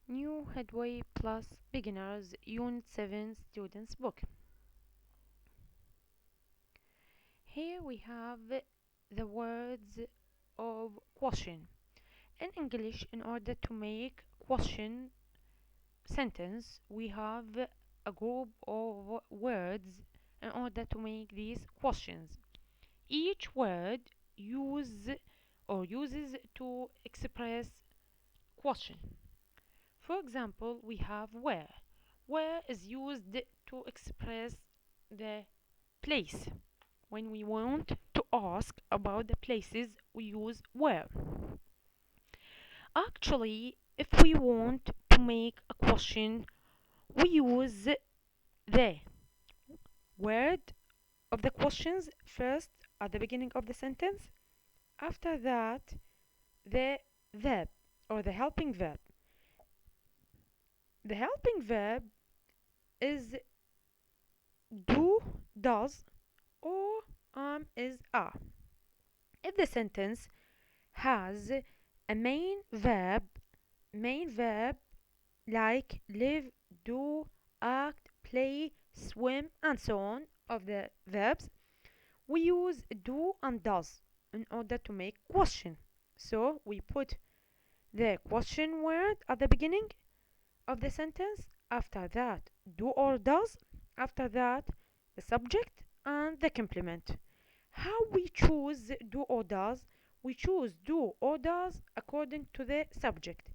New Headway Plus Beginners Unit 7 Students Book. Here we have the words of question. In English, in order to make question sentence, we have a group of words in order to make these questions. Each word use or uses to express question. For example, we have where. Where is used to express the place. When we want to ask about the places, we use where. Actually, if we want to make a question, we use the word of the questions first at the beginning of the sentence. After that, the verb or the helping verb. The helping verb is do, does, or is are. If the sentence has a main verb like live, do, act, play, swim, and so on of the verbs, we use do and does in order to make question. So we put the question word at the beginning of the sentence, after that do or does, after that the subject and the complement. How we choose do or does? We choose do or does according to the subject.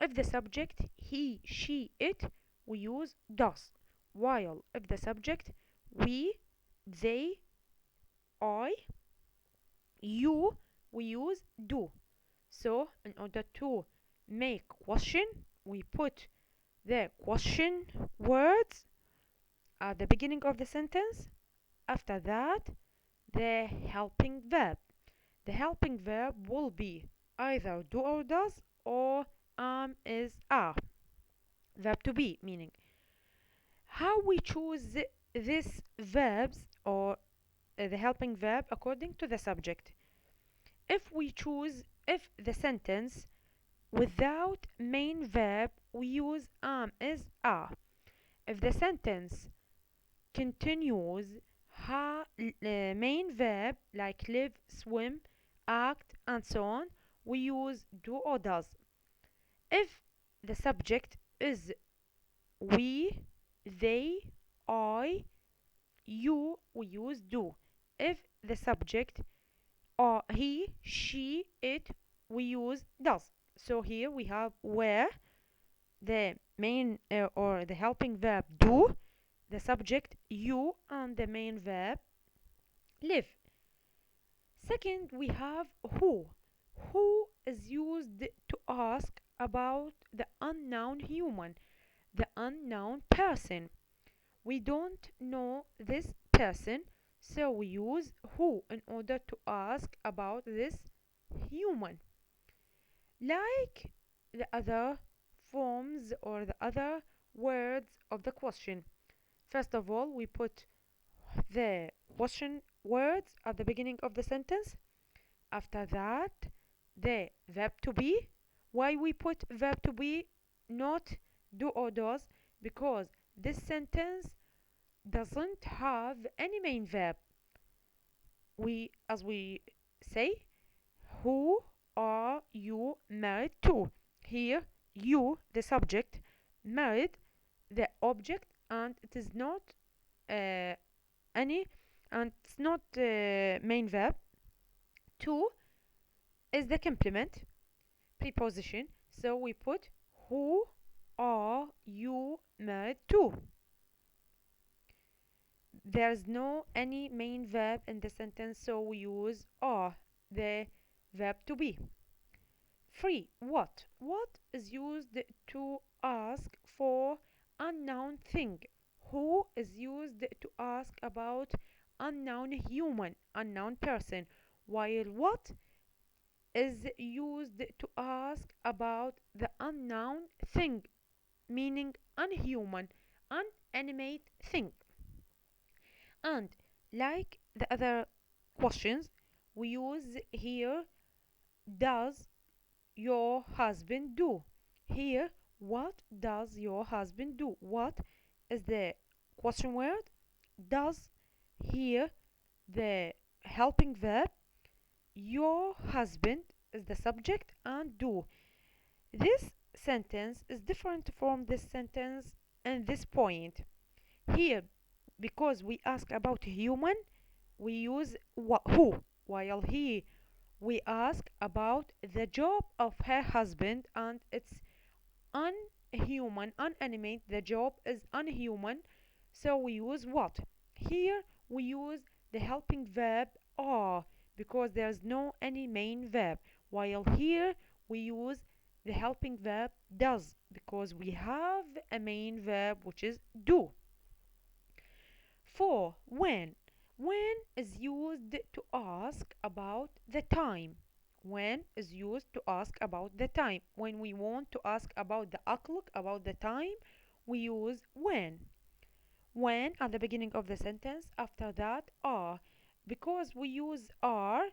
If the subject he, she, it, we use does. While if the subject we, they, I, you, we use do. So in order to make question, we put the question words at the beginning of the sentence. After that, the helping verb. The helping verb will be either do or does or is are. Verb to be meaning. How we choose these verbs or the helping verb according to the subject. If the sentence without main verb, we use is are. If the sentence continues main verb like live, swim, act, and so on, we use do or does. If the subject is we, they, I, you, we use do. If the subject are he, she, it, we use does. So here we have where the main or the helping verb do, the subject you, and the main verb live. Second, we have who. Who is used to ask about the unknown human, the unknown person. We don't know this person, so we use who in order to ask about this human. Like the other forms or the other words of the question. First of all, we put the question words at the beginning of the sentence. After that, the verb to be. Why we put verb to be, not do or does? Because this sentence doesn't have any main verb. As we say, who are you married to? Here, you, the subject, married, the object, and it is not uh, any, and it's not main verb. To is the complement preposition, so we put who are you married to. There's no any main verb in the sentence, so we use are, the verb to be. 3. What is used to ask for unknown thing? Who is used to ask about unknown human, unknown person, while what is used to ask about the unknown thing, meaning unhuman, unanimate thing. And like the other questions, we use here does your husband do? Here What does your husband do? What is the question word? Does here the helping verb. Your husband is the subject and do. This sentence is different from this sentence and this point. Here, because we ask about human, we use who, while here we ask about the job of her husband and it's unhuman, unanimate. The job is unhuman, so we use what. Here we use the helping verb are because there's no any main verb, while here we use the helping verb does because we have a main verb which is do. 4. When. When is used to ask about the time. When is used to ask about the time. When we want to ask about the clock, about the time, we use when. When at the beginning of the sentence, after that are. Because we use are,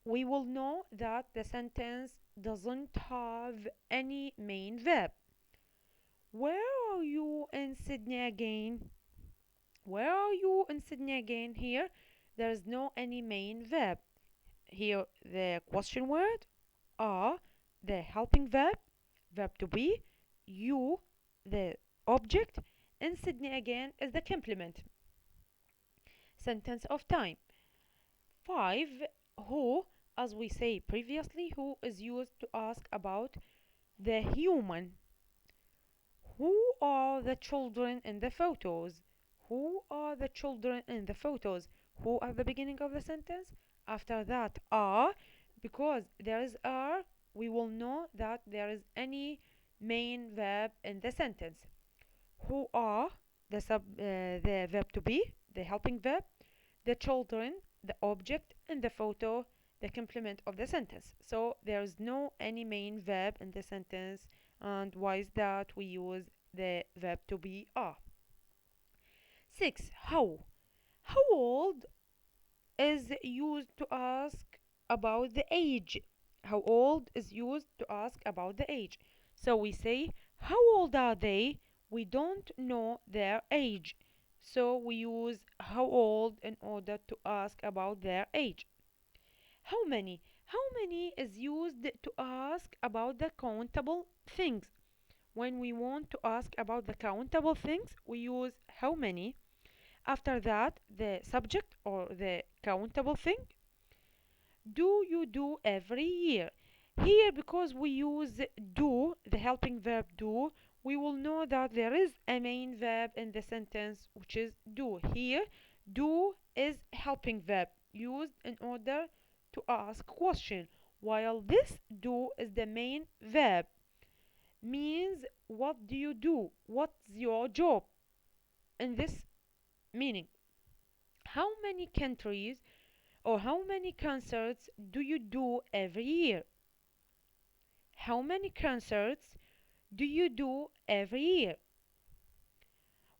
we will know that the sentence doesn't have any main verb. Where are you in Sydney again? Where are you in Sydney again? Here, there is no any main verb. Here, the question word are the helping verb, verb to be, you, the object, and Sydney again is the complement. Sentence of time. 5. Who, as we say previously, who is used to ask about the human. Who are the children in the photos? Who are the children in the photos? Who at the beginning of the sentence? After that are, because there is are, we will know that there is any main verb in the sentence. Who are the verb to be, the helping verb, the children, the object, and the photo, the complement of the sentence. So there is no any main verb in the sentence, and why is that? We use the verb to be are. 6. How. How old is used to ask about the age. How old is used to ask about the age. So we say, how old are they? We don't know their age. So we use how old in order to ask about their age. How many? How many is used to ask about the countable things. When we want to ask about the countable things, we use how many. After that, the subject or the countable thing. Do you do every year? Here, because we use do, the helping verb do, we will know that there is a main verb in the sentence which is do. Here, do is helping verb used in order to ask question, while this do is the main verb. Means what do you do? What's your job? In this meaning, how many countries or how many concerts do you do every year? How many concerts do you do every year?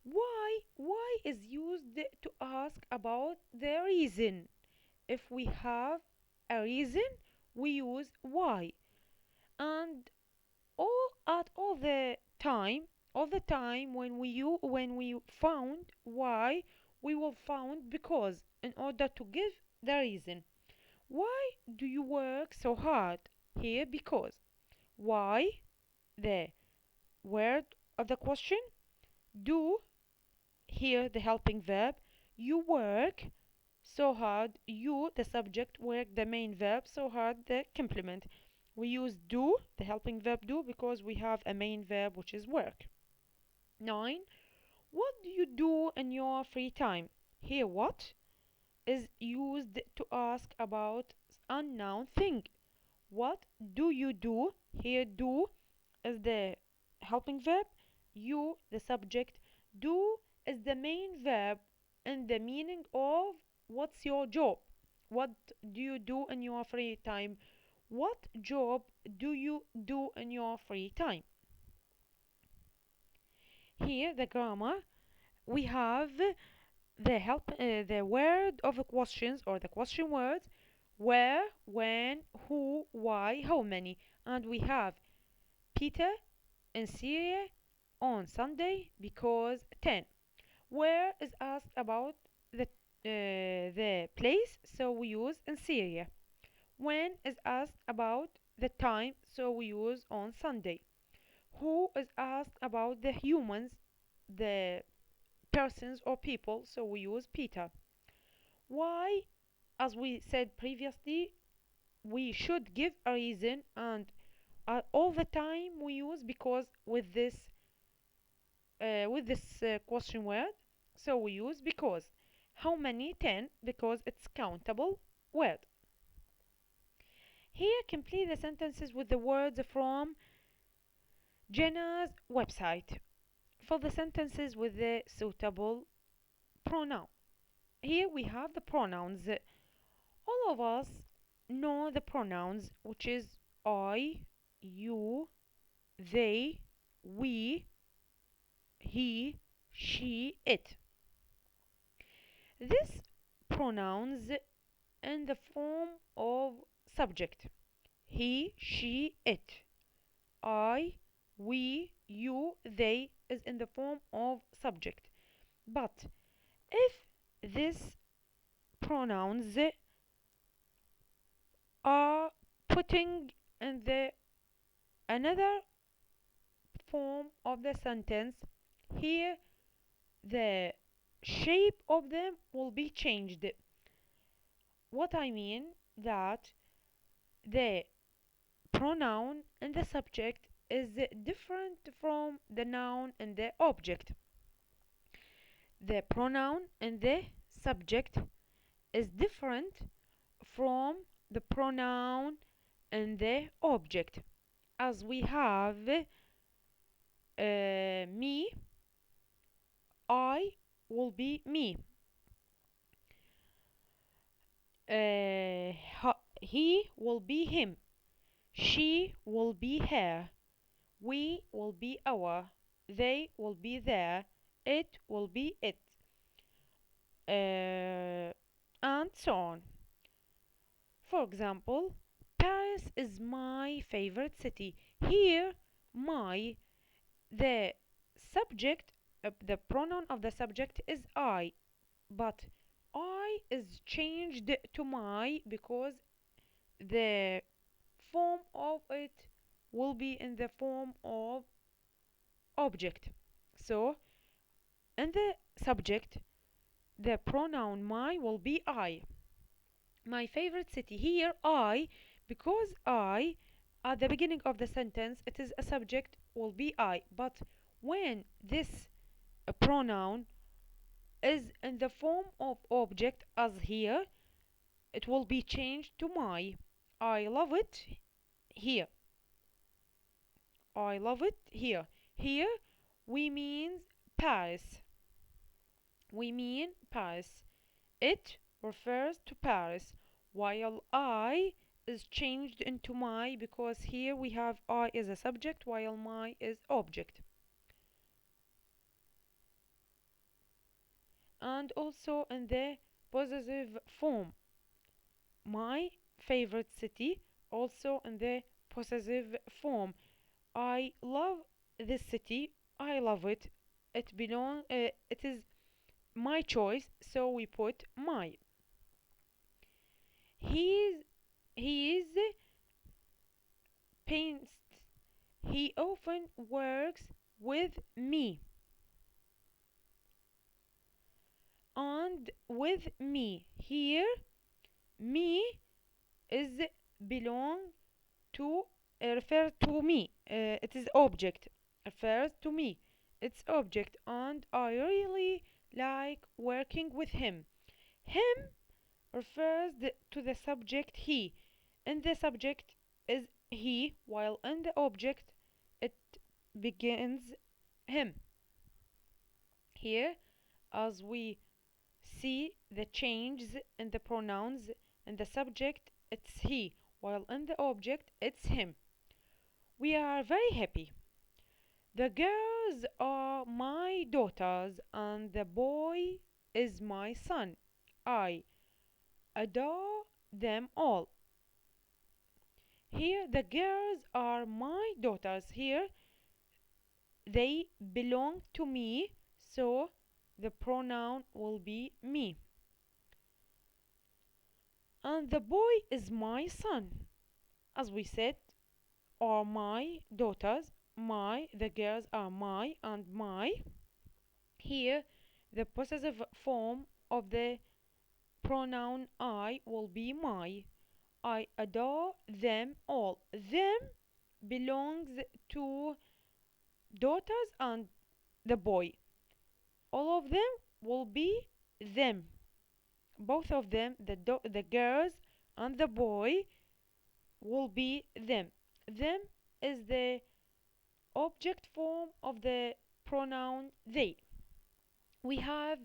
Why is used to ask about the reason. If we have a reason, we use why. And all the time when we found why, we will found because in order to give the reason. Why do you work so hard? Here because. Why the word of the question. Do here the helping verb. You work so hard. You the subject, work the main verb, so hard the complement. We use do the helping verb do because we have a main verb which is work. 9. What do you do in your free time? Here what is used to ask about unknown thing. What do you do? Here do is the helping verb, you the subject, do is the main verb and the meaning of what's your job. What do you do in your free time? What job do you do in your free time? Here the grammar, we have the word of the questions or the question words where, when, who, why, how many, and we have Peter in Syria on Sunday because 10. Where is asked about the place, so we use in Syria. When is asked about the time, so we use on Sunday. Who is asked about the humans, the persons or people, so we use Peter. Why, as we said previously, we should give a reason, and all the time we use because with this question word, so we use because. How many? 10, because it's countable word. Here, complete the sentences with the words from Jenna's website. For the sentences with the suitable pronoun. Here we have the pronouns. All of us know the pronouns, which is I, you, they, we, he, she, it. This pronouns in the form of subject. He, she, it. I, we, you, they is in the form of subject. But if these pronouns are putting in the another form of the sentence, here the shape of them will be changed. What I mean that the pronoun and the subject is different from the noun and the object. The pronoun and the subject is different from the pronoun and the object, as we have me, I will be me, he will be him, she will be her, we will be our, they will be their, it will be it, and so on. For example, Paris is my favorite city. Here, my, the subject, the pronoun of the subject is I, but I is changed to my because the form of it will be in the form of object. So, in the subject, the pronoun my will be I. My favorite city. Here, I, because I, at the beginning of the sentence, it is a subject, will be I. But when this pronoun is in the form of object, as here, it will be changed to my. I love it here. I love it here. Here, we mean Paris. We mean Paris. It refers to Paris, while I is changed into my because here we have I is a subject while my is object. And also in the possessive form, my favorite city, also in the possessive form. I love this city. I love it. It is my choice, so we put my. He's he is paints. He often works with me and with me. Here, me is belong to refer to me. It is object refers to me. It's object, and I really like working with him. Him refers to the subject he, and the subject is he, while in the object it begins him. Here, as we see the changes in the pronouns, in the subject it's he, while in the object it's him. We are very happy. The girls are my daughters, and the boy is my son. I adore them all. Here, the girls are my daughters. Here, they belong to me, so the pronoun will be me. And the boy is my son, as we said, or my daughters. The girls are my and my. Here, the possessive form of the pronoun I will be my. I adore them all. Them belongs to daughters and the boy. All of them will be them. Both of them, the girls and the boy, will be them. Them is the object form of the pronoun they. We have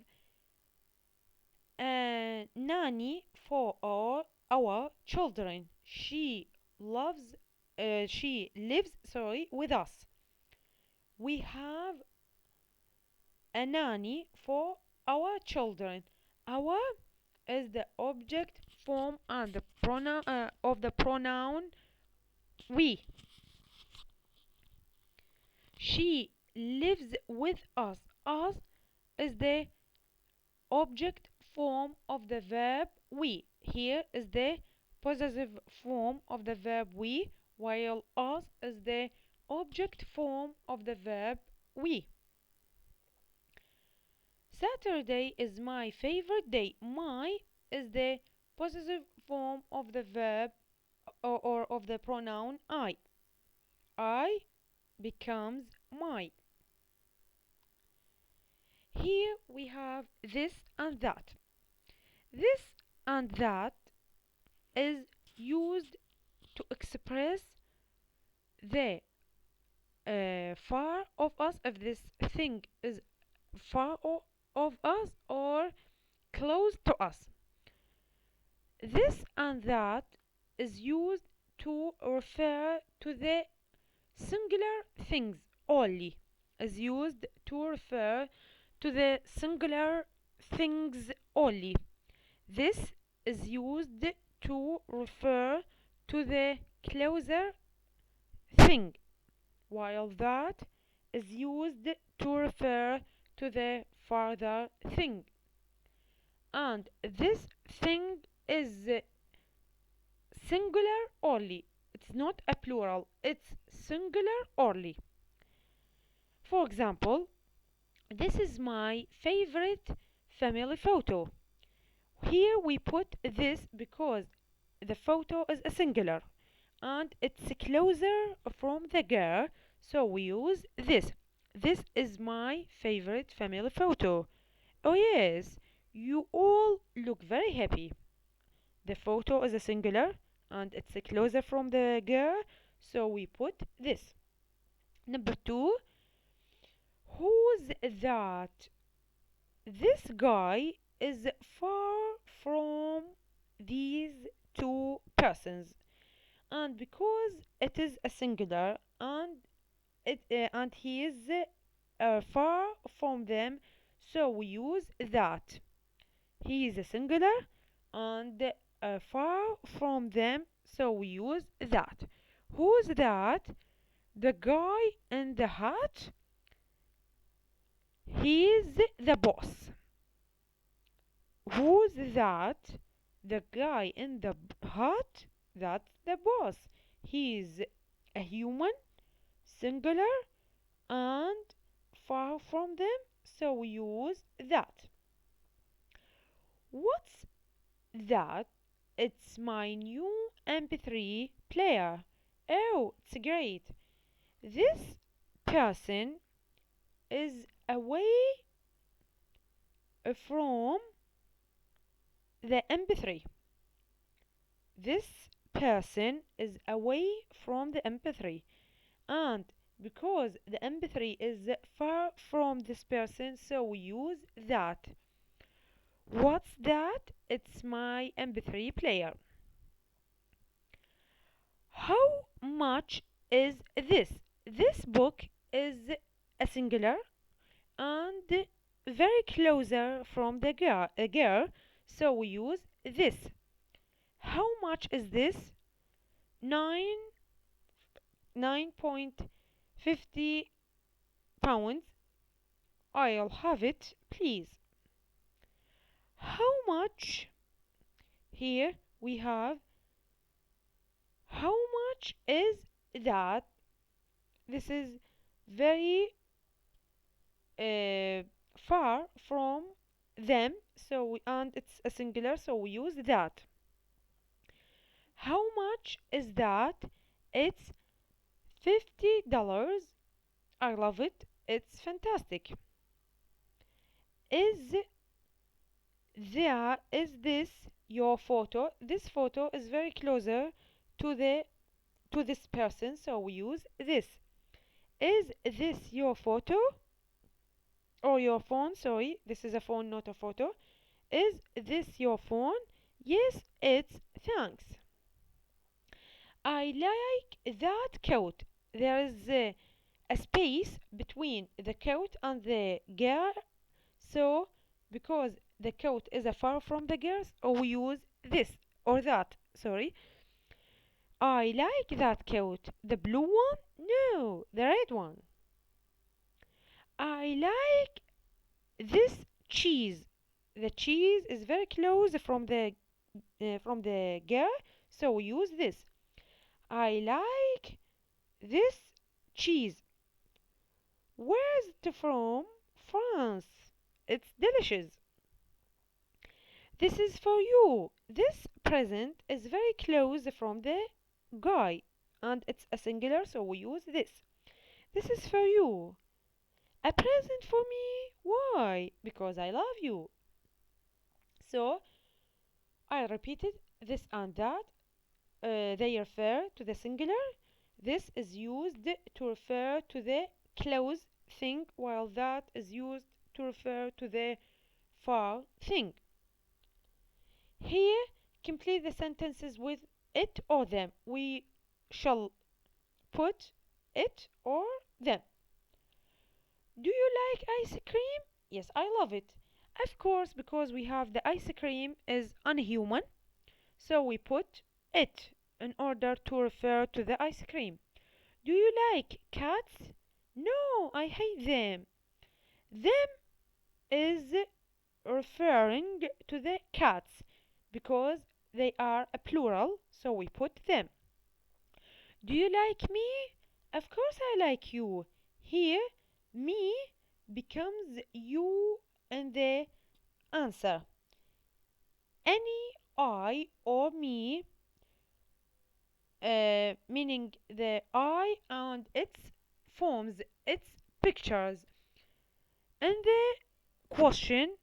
a nanny for our children. She lives, sorry, with us. We have a nanny for our children. Our is the object form and the pronoun of the pronoun we. She lives with us. Us is the object form of the verb we. Here is the possessive form of the verb we, while us is the object form of the verb we. Saturday is my favorite day. My is the possessive form of the verb or of the pronoun I. I becomes my. Here we have this and that. This and that is used to express the far of us, if this thing is far of us or close to us. This and that is used to refer to the singular things only. Is used to refer to the singular things only. This is used to refer to the closer thing, while that is used to refer to the farther thing. And this thing is singular only. It's not a plural, it's singular only. For example, this is my favorite family photo. Here we put this because the photo is a singular and it's closer from the girl, so we use this. This is my favorite family photo. Oh yes, you all look very happy. The photo is a singular and it's closer from the girl, so we put this. Number two, who's that? This guy is far from these two persons, and because it is a singular and he is far from them, so we use that. He is a singular and far from them, so we use that. Who's that? The guy in the hat? He's the boss. Who's that? The guy in the hat? That's the boss. He's a human, singular, and far from them, so we use that. What's that? It's my new MP3 player. Oh, it's great. This person is away from the MP3. This person is away from the MP3. And because the MP3 is far from this person, so we use that. What's that? It's my MP3 player. How much is this? This book is a singular and very closer from the girl, so we use this. How much is this? 9 9.50 pounds. I'll have it, please. How much? Here we have how much is that? This is very uh, far from them, and it's a singular, so we use that. How much is that? It's $50. I love it. It's fantastic. Is is this your photo? This photo is very closer to the to this person, so we use this. Is this your photo or your phone? Sorry, this is a phone, not a photo. Is this your phone? Yes, it's. Thanks. I like that coat. There is a space between the coat and the girl, so because the coat is far from the girls, or we use this or that. Sorry. I like that coat. The blue one? No, the red one. I like this cheese. The cheese is very close from the girl, so we use this. I like this cheese. Where's it from? France. It's delicious. This is for you. This present is very close from the guy, and it's a singular, so we use this. This is for you. A present for me? Why? Because I love you. So I repeated this and that. They refer to the singular. This is used to refer to the close thing, while that is used to refer to the far thing. Here, complete the sentences with it or them. We shall put it or them. Do you like ice cream? Yes, I love it. Of course, because we have the ice cream is unhuman, so we put it in order to refer to the ice cream. Do you like cats? No, I hate them. Them is referring to the cats because they are a plural, so we put them. Do you like me? Of course I like you. Here, me becomes you in the answer. Any I or me, meaning the I and its forms, its pictures, and the question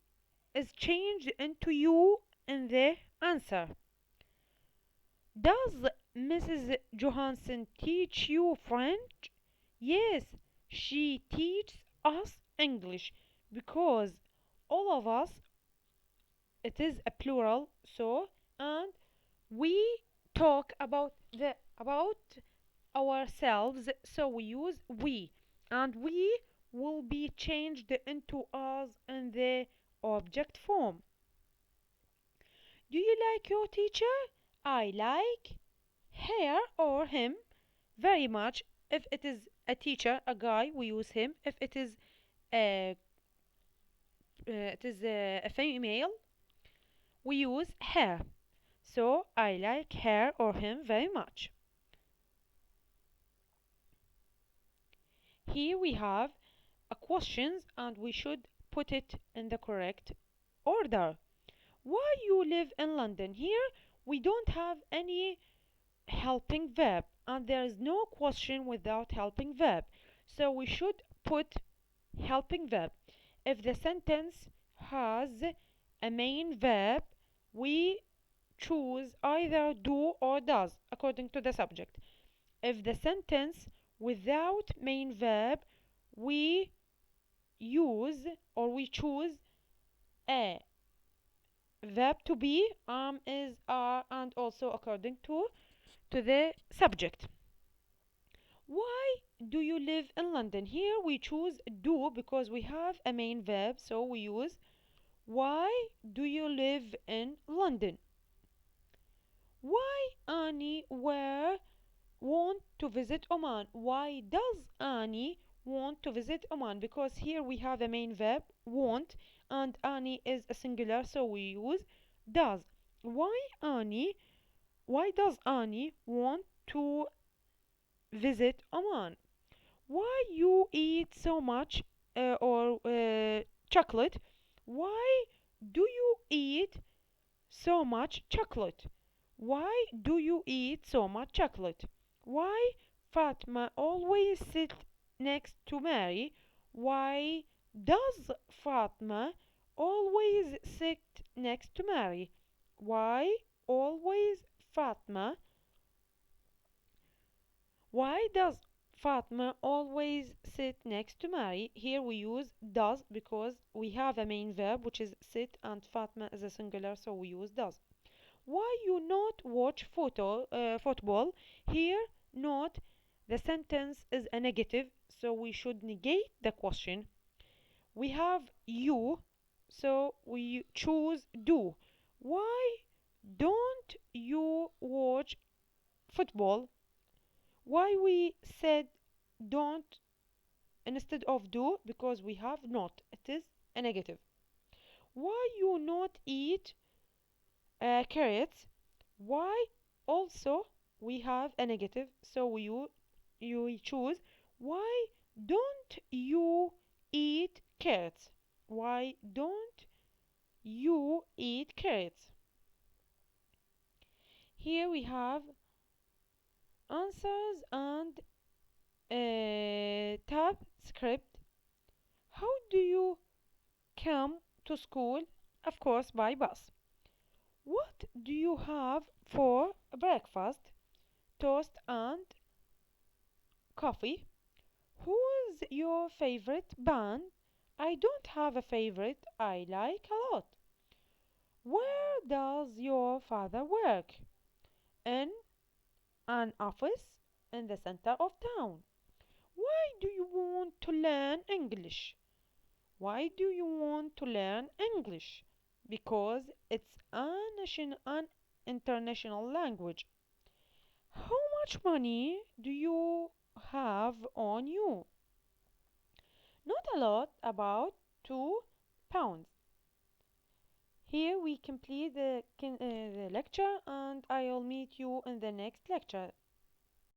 is changed into you in the answer. Does Mrs. Johansson teach you French? Yes, she teaches us English because all of us, it is a plural, so, and we talk about ourselves, so we use we, and we will be changed into us in the object form. Do you like your teacher? I like her or him very much. If it is a teacher, a guy, we use him. If a, it is a female, we use her. So I like her or him very much. Here we have a questions and we should put it in the correct order. Why you live in London? Here we don't have any helping verb and there is no question without helping verb. So we should put helping verb. If the sentence has a main verb, we choose either do or does according to the subject. If the sentence without main verb, we use or we choose a verb to be, is, are, and also according to the subject. Why do you live in London? Here we choose do because we have a main verb, so we use why do you live in London? Why Annie want to visit Oman? Why does Annie want to visit Oman? Because here we have a main verb want and Annie is a singular, so we use does. Why Annie? Why does Annie want to visit Oman? Why you eat so much or chocolate? Why do you eat so much chocolate? Why do you eat so much chocolate? Why Fatma always sit next to Mary? Why does Fatma always sit next to Mary? Why always Fatma Why does Fatma always sit next to Mary? Here we use does because we have a main verb which is sit and Fatma is a singular, so we use does. Why you not watch football? Here not, the sentence is a negative, so we should negate the question. We have you, so we choose do. Why don't you watch football? Why we said don't instead of do? Because we have not. It is a negative. Why you not eat carrots? Why also we have a negative, so you choose why don't you eat carrots? Why don't you eat carrots? Here we have answers and tab script. How do you come to school? Of course, by bus. What do you have for breakfast? Toast and coffee. Who's your favorite band? I don't have a favorite. I like a lot. Where does your father work? In an office in the center of town. Why do you want to learn English? Why do you want to learn English? Because it's an international language. How much money do you have on you? Not a lot, about £2. Here we complete the lecture and I'll meet you in the next lecture.